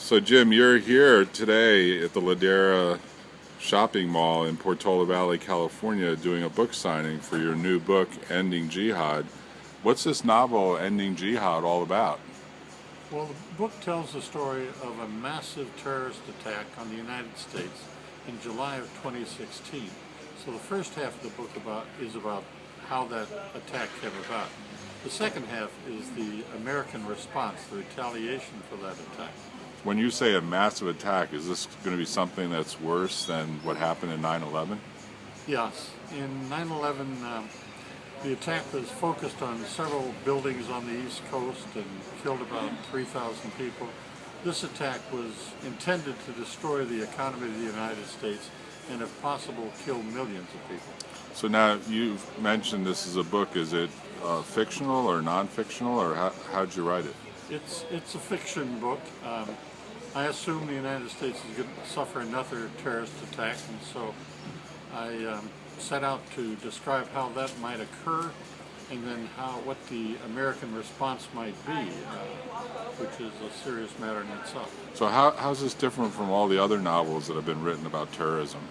So Jim, you're here today at the Ladera shopping mall in Portola Valley, California, doing a book signing for your new book, Ending Jihad. What's this novel, Ending Jihad, all about? Well, the book tells the story of a massive terrorist attack on the United States in July of 2016. So the first half of the book is about how that attack came about. The second half is the American response, the retaliation for that attack. When you say a massive attack, is this going to be something that's worse than what happened in 9/11? Yes. In 9/11, the attack was focused on several buildings on the East Coast and killed about 3,000 people. This attack was intended to destroy the economy of the United States and, if possible, kill millions of people. So now you've mentioned this is a book. Is it fictional or non-fictional, or how'd you write it? It's a fiction book. I assume the United States is going to suffer another terrorist attack, and so I set out to describe how that might occur, and then what the American response might be, which is a serious matter in itself. So how's this different from all the other novels that have been written about terrorism?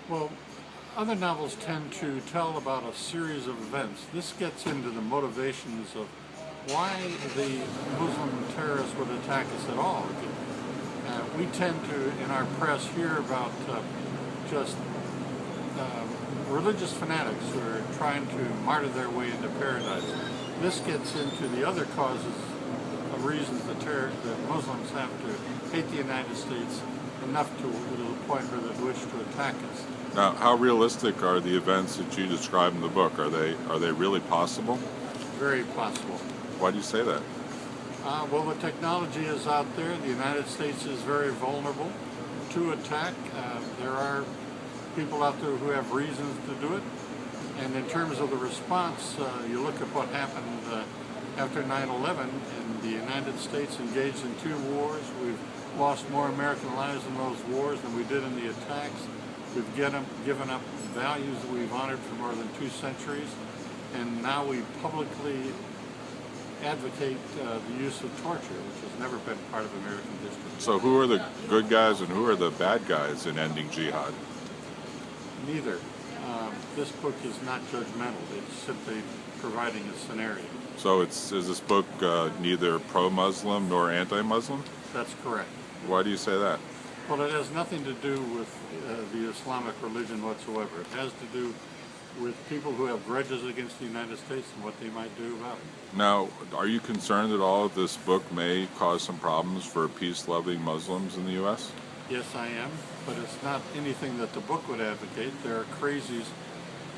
Well, other novels tend to tell about a series of events. This gets into the motivations of why the Muslim terrorists would attack us at all. We tend to, in our press, hear about just religious fanatics who are trying to martyr their way into paradise. This gets into the other causes of reasons that Muslims have to hate the United States enough to the point where they wish to attack us. Now, how realistic are the events that you describe in the book? Are they really possible? Very possible. Why do you say that? Well, the technology is out there. The United States is very vulnerable to attack. There are people out there who have reasons to do it. And in terms of the response, you look at what happened after 9/11, and the United States engaged in 2 wars. We've lost more American lives in those wars than we did in the attacks. We've given up values that we've honored for more than 2 centuries, and now we publicly advocate the use of torture, which has never been part of American history. So who are the good guys and who are the bad guys in Ending Jihad? Neither. This book is not judgmental. It's simply providing a scenario. So is this book neither pro-Muslim nor anti-Muslim? That's correct. Why do you say that? Well, it has nothing to do with the Islamic religion whatsoever. It has to do with people who have grudges against the United States and what they might do about it. Now, are you concerned at all that this book may cause some problems for peace-loving Muslims in the U.S.? Yes, I am, but it's not anything that the book would advocate. There are crazies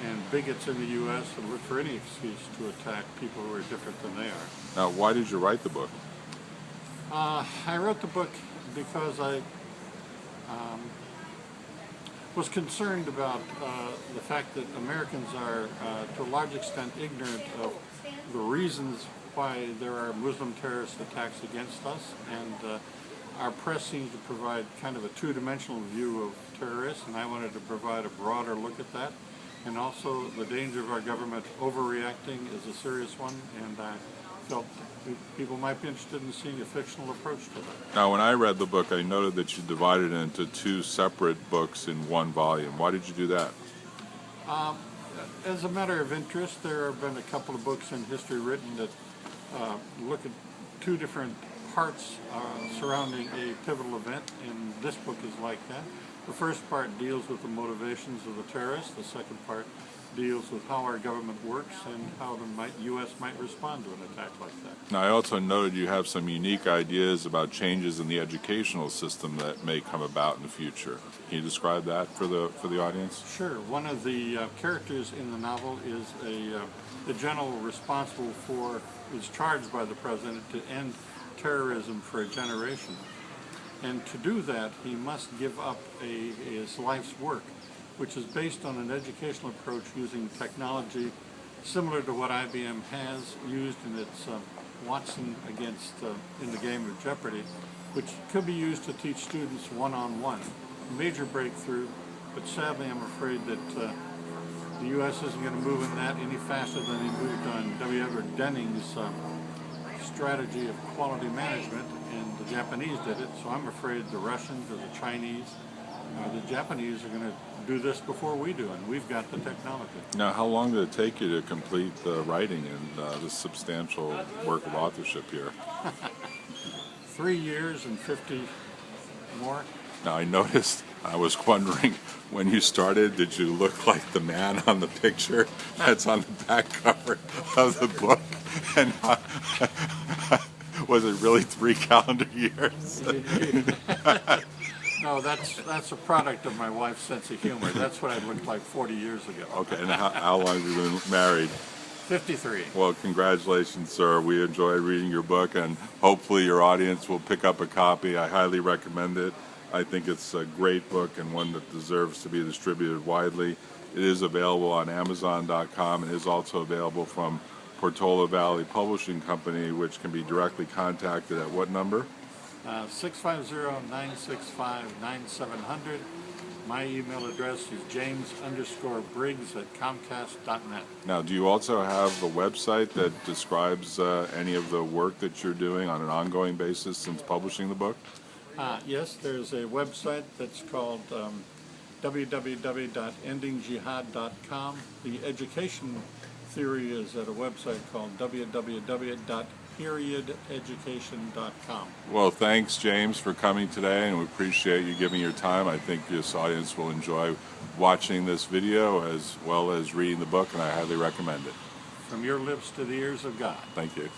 and bigots in the U.S. who look for any excuse to attack people who are different than they are. Now, why did you write the book? I wrote the book because I was concerned about the fact that Americans are, to a large extent, ignorant of the reasons why there are Muslim terrorist attacks against us, and our press seems to provide kind of a 2-dimensional view of terrorists, and I wanted to provide a broader look at that. And also, the danger of our government overreacting is a serious one, and I felt people might be interested in seeing a fictional approach to that. Now, when I read the book, I noted that you divided it into 2 separate books in 1 volume. Why did you do that? As a matter of interest, there have been a couple of books in history written that look at 2 different parts surrounding a pivotal event, and this book is like that. The first part deals with the motivations of the terrorists. The second part deals with how our government works and how the U.S. might respond to an attack like that. Now, I also noted you have some unique ideas about changes in the educational system that may come about in the future. Can you describe that for the audience? Sure. One of the characters in the novel is the general responsible for, is charged by the president to end terrorism for a generation. And to do that, he must give up his life's work, which is based on an educational approach using technology similar to what IBM has used in its Watson in the game of Jeopardy, which could be used to teach students one-on-one. A major breakthrough, but sadly I'm afraid that the U.S. isn't going to move in that any faster than he moved on W. Edward Denning's strategy of quality management, and the Japanese did it. So I'm afraid the Russians or the Chinese or the Japanese are going to do this before we do, and we've got the technology. Now, how long did it take you to complete the writing and this substantial work of authorship here? 3 years and 50 more. Now, I noticed, I was wondering, when you started, did you look like the man on the picture that's on the back cover of the book? And was it really 3 calendar years? No, that's a product of my wife's sense of humor. That's what I looked like 40 years ago. Okay, and how long have you been married? 53. Well, congratulations, sir. We enjoyed reading your book, and hopefully your audience will pick up a copy. I highly recommend it. I think it's a great book and one that deserves to be distributed widely. It is available on Amazon.com and is also available from Portola Valley Publishing Company, which can be directly contacted at what number? 650-965-9700. My email address is james_Briggs@comcast.net. Now, do you also have a website that describes any of the work that you're doing on an ongoing basis since publishing the book? Yes, there's a website that's called www.endingjihad.com. The education theory is at a website called www.periodeducation.com. Well, thanks, James, for coming today, and we appreciate you giving your time. I think this audience will enjoy watching this video as well as reading the book, and I highly recommend it. From your lips to the ears of God. Thank you.